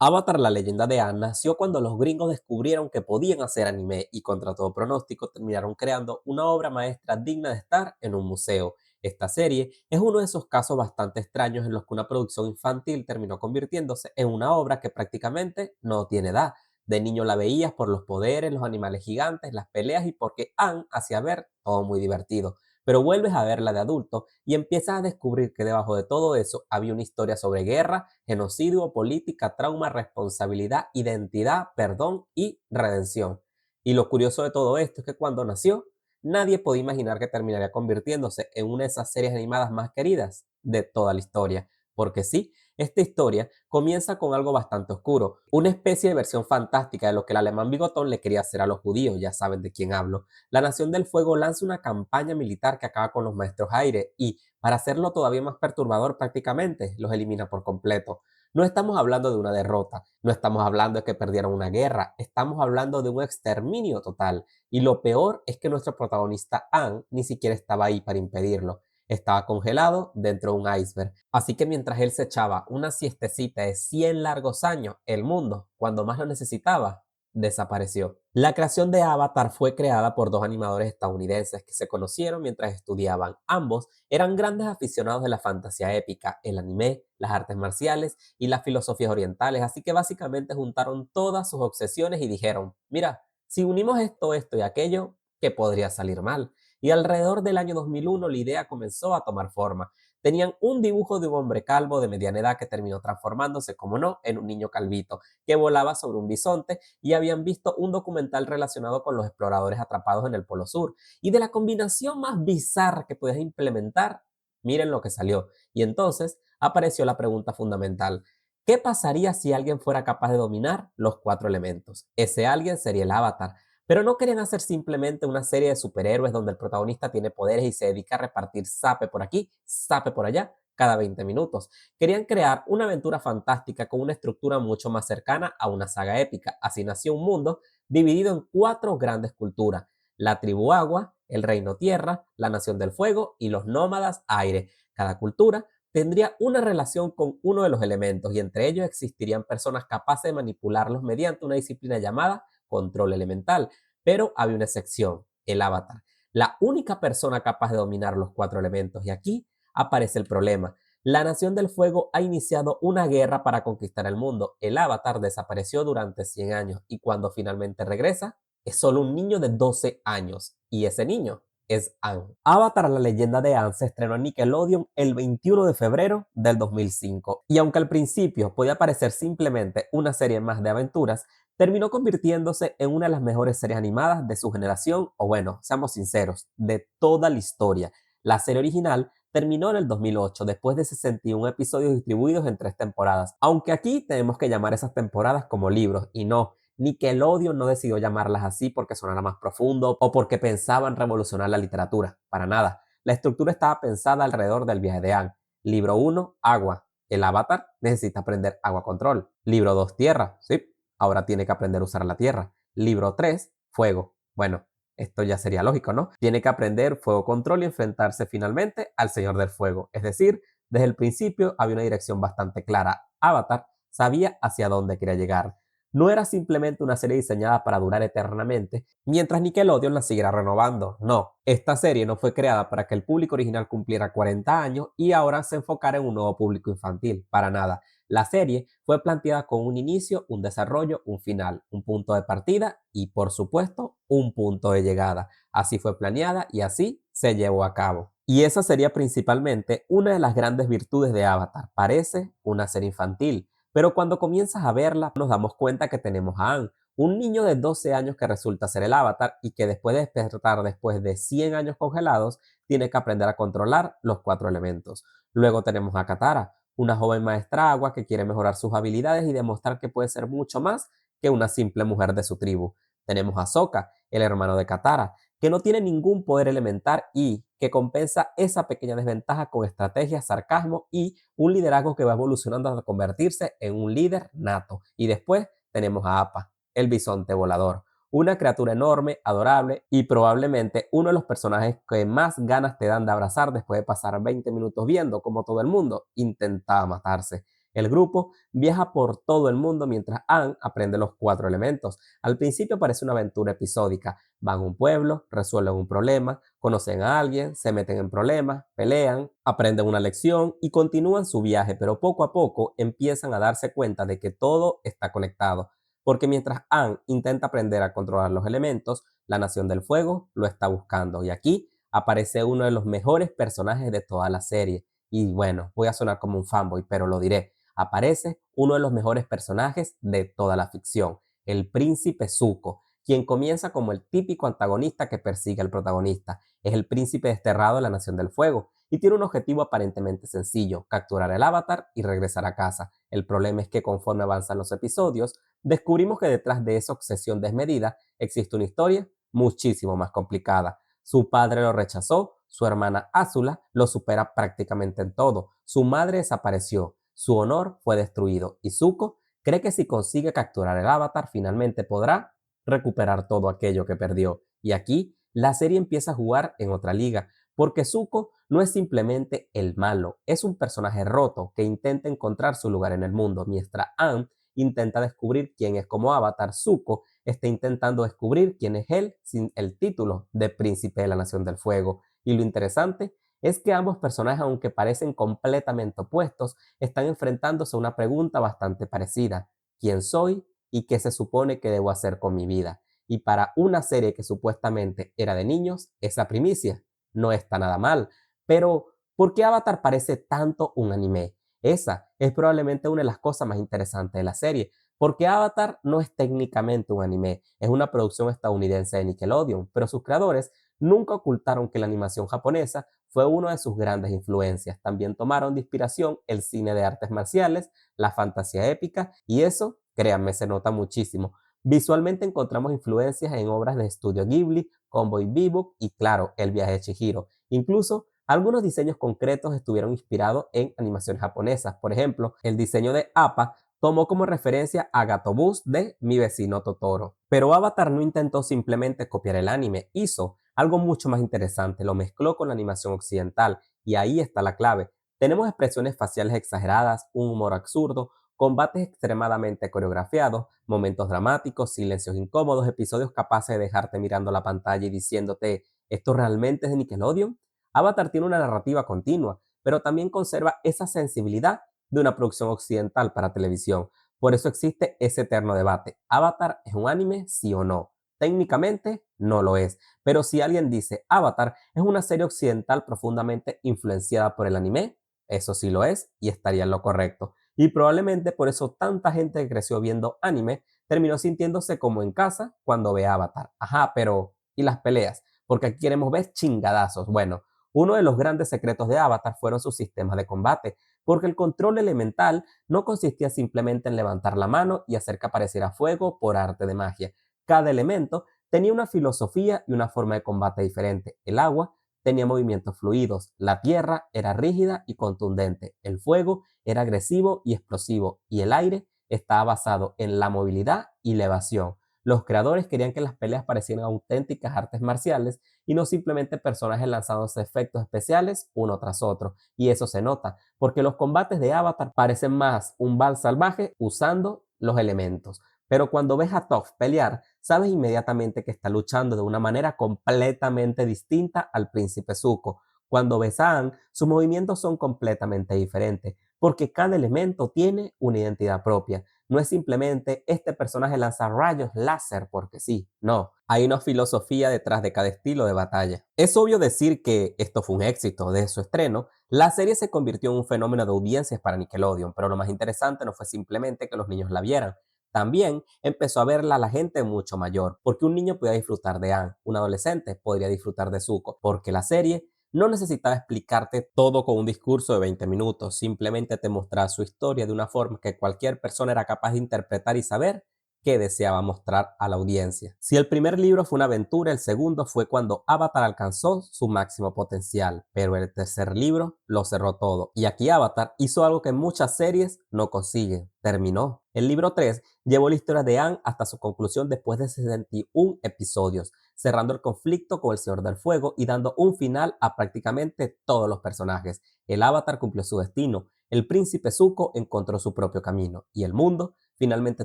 Avatar, la leyenda de Aang, nació cuando los gringos descubrieron que podían hacer anime y contra todo pronóstico terminaron creando una obra maestra digna de estar en un museo. Esta serie es uno de esos casos bastante extraños en los que una producción infantil terminó convirtiéndose en una obra que prácticamente no tiene edad. De niño la veías por los poderes, los animales gigantes, las peleas y porque Aang hacía ver todo muy divertido. Pero vuelves a verla de adulto y empiezas a descubrir que debajo de todo eso había una historia sobre guerra, genocidio, política, trauma, responsabilidad, identidad, perdón y redención. Y lo curioso de todo esto es que cuando nació, nadie podía imaginar que terminaría convirtiéndose en una de esas series animadas más queridas de toda la historia. Porque sí, esta historia comienza con algo bastante oscuro, una especie de versión fantástica de lo que el alemán bigotón le quería hacer a los judíos, ya saben de quién hablo. La Nación del Fuego lanza una campaña militar que acaba con los maestros aire y, para hacerlo todavía más perturbador prácticamente, los elimina por completo. No estamos hablando de una derrota, no estamos hablando de que perdieron una guerra, estamos hablando de un exterminio total. Y lo peor es que nuestro protagonista Aang ni siquiera estaba ahí para impedirlo. Estaba congelado dentro de un iceberg. Así que mientras él se echaba una siestecita de 100 largos años, el mundo, cuando más lo necesitaba, desapareció. La creación de Avatar fue creada por dos animadores estadounidenses que se conocieron mientras estudiaban. Ambos eran grandes aficionados de la fantasía épica, el anime, las artes marciales y las filosofías orientales, así que básicamente juntaron todas sus obsesiones y dijeron, mira, si unimos esto y aquello, ¿qué podría salir mal? Y alrededor del año 2001 la idea comenzó a tomar forma. Tenían un dibujo de un hombre calvo de mediana edad que terminó transformándose, como no, en un niño calvito que volaba sobre un bisonte y habían visto un documental relacionado con los exploradores atrapados en el Polo Sur. Y de la combinación más bizarra que podías implementar, miren lo que salió. Y entonces apareció la pregunta fundamental. ¿Qué pasaría si alguien fuera capaz de dominar los cuatro elementos? Ese alguien sería el avatar. Pero no querían hacer simplemente una serie de superhéroes donde el protagonista tiene poderes y se dedica a repartir sape por aquí, sape por allá, cada 20 minutos. Querían crear una aventura fantástica con una estructura mucho más cercana a una saga épica. Así nació un mundo dividido en cuatro grandes culturas: la tribu agua, el reino tierra, la nación del fuego y los nómadas aire. Cada cultura tendría una relación con uno de los elementos y entre ellos existirían personas capaces de manipularlos mediante una disciplina llamada control elemental. Pero había una excepción, el avatar, la única persona capaz de dominar los cuatro elementos. Y aquí aparece el problema. La Nación del Fuego ha iniciado una guerra para conquistar el mundo. El avatar desapareció durante 100 años y cuando finalmente regresa, es solo un niño de 12 años. Y ese niño es Aang. Avatar, la leyenda de Aang, se estrenó en Nickelodeon el 21 de febrero del 2005. Y aunque al principio podía parecer simplemente una serie más de aventuras, terminó convirtiéndose en una de las mejores series animadas de su generación, o bueno, seamos sinceros, de toda la historia. La serie original terminó en el 2008, después de 61 episodios distribuidos en 3 temporadas. Aunque aquí tenemos que llamar esas temporadas como libros, y no, Nickelodeon no decidió llamarlas así porque sonara más profundo o porque pensaban revolucionar la literatura. Para nada. La estructura estaba pensada alrededor del viaje de Aang. Libro 1, agua. El avatar necesita aprender agua control. Libro 2, tierra. Sí, ahora tiene que aprender a usar la tierra. Libro 3, fuego. Bueno, esto ya sería lógico, ¿no? Tiene que aprender fuego control y enfrentarse finalmente al Señor del Fuego. Es decir, desde el principio había una dirección bastante clara. Avatar sabía hacia dónde quería llegar. No era simplemente una serie diseñada para durar eternamente, mientras Nickelodeon la siguiera renovando. No, esta serie no fue creada para que el público original cumpliera 40 años y ahora se enfocara en un nuevo público infantil. Para nada. La serie fue planteada con un inicio, un desarrollo, un final, un punto de partida y, por supuesto, un punto de llegada. Así fue planeada y así se llevó a cabo. Y esa sería principalmente una de las grandes virtudes de Avatar. Parece una serie infantil, pero cuando comienzas a verla nos damos cuenta que tenemos a Aang, un niño de 12 años que resulta ser el Avatar y que después de despertar después de 100 años congelados, tiene que aprender a controlar los cuatro elementos. Luego tenemos a Katara, una joven maestra agua que quiere mejorar sus habilidades y demostrar que puede ser mucho más que una simple mujer de su tribu. Tenemos a Sokka, el hermano de Katara, que no tiene ningún poder elemental y que compensa esa pequeña desventaja con estrategia, sarcasmo y un liderazgo que va evolucionando hasta convertirse en un líder nato. Y después tenemos a Appa, el bisonte volador, una criatura enorme, adorable y probablemente uno de los personajes que más ganas te dan de abrazar después de pasar 20 minutos viendo cómo todo el mundo intentaba matarse. El grupo viaja por todo el mundo mientras Anne aprende los 4 elementos. Al principio parece una aventura episódica. Van a un pueblo, resuelven un problema, conocen a alguien, se meten en problemas, pelean, aprenden una lección y continúan su viaje, pero poco a poco empiezan a darse cuenta de que todo está conectado. Porque mientras Anne intenta aprender a controlar los elementos, la Nación del Fuego lo está buscando. Y aquí aparece uno de los mejores personajes de toda la serie. Y bueno, voy a sonar como un fanboy, pero lo diré. Aparece uno de los mejores personajes de toda la ficción, el príncipe Zuko, quien comienza como el típico antagonista que persigue al protagonista. Es el príncipe desterrado de la Nación del Fuego y tiene un objetivo aparentemente sencillo: capturar el avatar y regresar a casa. El problema es que conforme avanzan los episodios, descubrimos que detrás de esa obsesión desmedida existe una historia muchísimo más complicada. Su padre lo rechazó, su hermana Azula lo supera prácticamente en todo, su madre desapareció, su honor fue destruido y Zuko cree que si consigue capturar el avatar finalmente podrá recuperar todo aquello que perdió. Y aquí la serie empieza a jugar en otra liga, porque Zuko no es simplemente el malo, es un personaje roto que intenta encontrar su lugar en el mundo, mientras Aang intenta descubrir quién es como avatar. Zuko está intentando descubrir quién es él sin el título de príncipe de la Nación del Fuego. Y lo interesante es que ambos personajes, aunque parecen completamente opuestos, están enfrentándose a una pregunta bastante parecida: ¿quién soy y qué se supone que debo hacer con mi vida? Y para una serie que supuestamente era de niños, esa primicia no está nada mal. Pero, ¿por qué Avatar parece tanto un anime? Esa es probablemente una de las cosas más interesantes de la serie, porque Avatar no es técnicamente un anime, es una producción estadounidense de Nickelodeon, pero sus creadores nunca ocultaron que la animación japonesa fue una de sus grandes influencias. También tomaron de inspiración el cine de artes marciales, la fantasía épica, y eso, créanme, se nota muchísimo. Visualmente encontramos influencias en obras de Estudio Ghibli, Cowboy Bebop y claro, El viaje de Chihiro. Incluso algunos diseños concretos estuvieron inspirados en animaciones japonesas. Por ejemplo, el diseño de Appa tomó como referencia a Gatobus de Mi vecino Totoro. Pero Avatar no intentó simplemente copiar el anime, hizo algo mucho más interesante: lo mezcló con la animación occidental, y ahí está la clave. Tenemos expresiones faciales exageradas, un humor absurdo, combates extremadamente coreografiados, momentos dramáticos, silencios incómodos, episodios capaces de dejarte mirando la pantalla y diciéndote: ¿esto realmente es de Nickelodeon? Avatar tiene una narrativa continua, pero también conserva esa sensibilidad de una producción occidental para televisión. Por eso existe ese eterno debate: ¿Avatar es un anime, sí o no? Técnicamente no lo es, pero si alguien dice Avatar es una serie occidental profundamente influenciada por el anime, eso sí lo es y estaría en lo correcto. Y probablemente por eso tanta gente que creció viendo anime terminó sintiéndose como en casa cuando ve Avatar. Ajá, pero ¿y las peleas? Porque aquí queremos ver chingadazos. Bueno, uno de los grandes secretos de Avatar fueron sus sistemas de combate, porque el control elemental no consistía simplemente en levantar la mano y hacer que apareciera fuego por arte de magia. Cada elemento tenía una filosofía y una forma de combate diferente. El agua tenía movimientos fluidos, la tierra era rígida y contundente, el fuego era agresivo y explosivo, y el aire estaba basado en la movilidad y la evasión. Los creadores querían que las peleas parecieran auténticas artes marciales y no simplemente personajes lanzándose efectos especiales uno tras otro. Y eso se nota, porque los combates de Avatar parecen más un bal salvaje usando los elementos. Pero cuando ves a Toph pelear, sabes inmediatamente que está luchando de una manera completamente distinta al príncipe Zuko. Cuando ves a Aang, sus movimientos son completamente diferentes, porque cada elemento tiene una identidad propia. No es simplemente este personaje lanza rayos láser porque sí, no. Hay una filosofía detrás de cada estilo de batalla. Es obvio decir que esto fue un éxito. Desde su estreno, la serie se convirtió en un fenómeno de audiencias para Nickelodeon, pero lo más interesante no fue simplemente que los niños la vieran. También empezó a verla la gente mucho mayor, porque un niño podía disfrutar de Anne, un adolescente podría disfrutar de Zuko, porque la serie no necesitaba explicarte todo con un discurso de 20 minutos, simplemente te mostraba su historia de una forma que cualquier persona era capaz de interpretar y saber qué deseaba mostrar a la audiencia. Si el primer libro fue una aventura, el segundo fue cuando Avatar alcanzó su máximo potencial, pero el tercer libro lo cerró todo. Y aquí Avatar hizo algo que muchas series no consiguen: terminó. El libro 3 llevó la historia de Aang hasta su conclusión después de 61 episodios, cerrando el conflicto con el Señor del Fuego y dando un final a prácticamente todos los personajes. El Avatar cumplió su destino, el príncipe Zuko encontró su propio camino y el mundo finalmente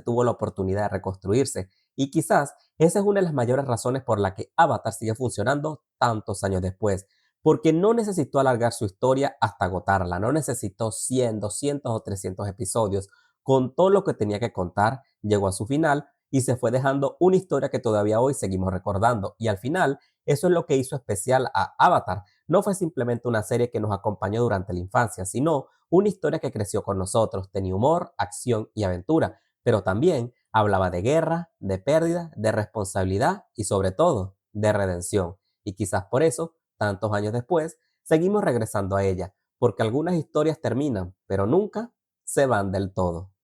tuvo la oportunidad de reconstruirse. Y quizás esa es una de las mayores razones por la que Avatar sigue funcionando tantos años después, porque no necesitó alargar su historia hasta agotarla, no necesitó 100, 200 o 300 episodios. Con todo lo que tenía que contar, llegó a su final y se fue dejando una historia que todavía hoy seguimos recordando. Y al final, eso es lo que hizo especial a Avatar. No fue simplemente una serie que nos acompañó durante la infancia, sino una historia que creció con nosotros, tenía humor, acción y aventura, pero también hablaba de guerra, de pérdida, de responsabilidad y sobre todo de redención. Y quizás por eso, tantos años después, seguimos regresando a ella, porque algunas historias terminan, pero nunca se van del todo.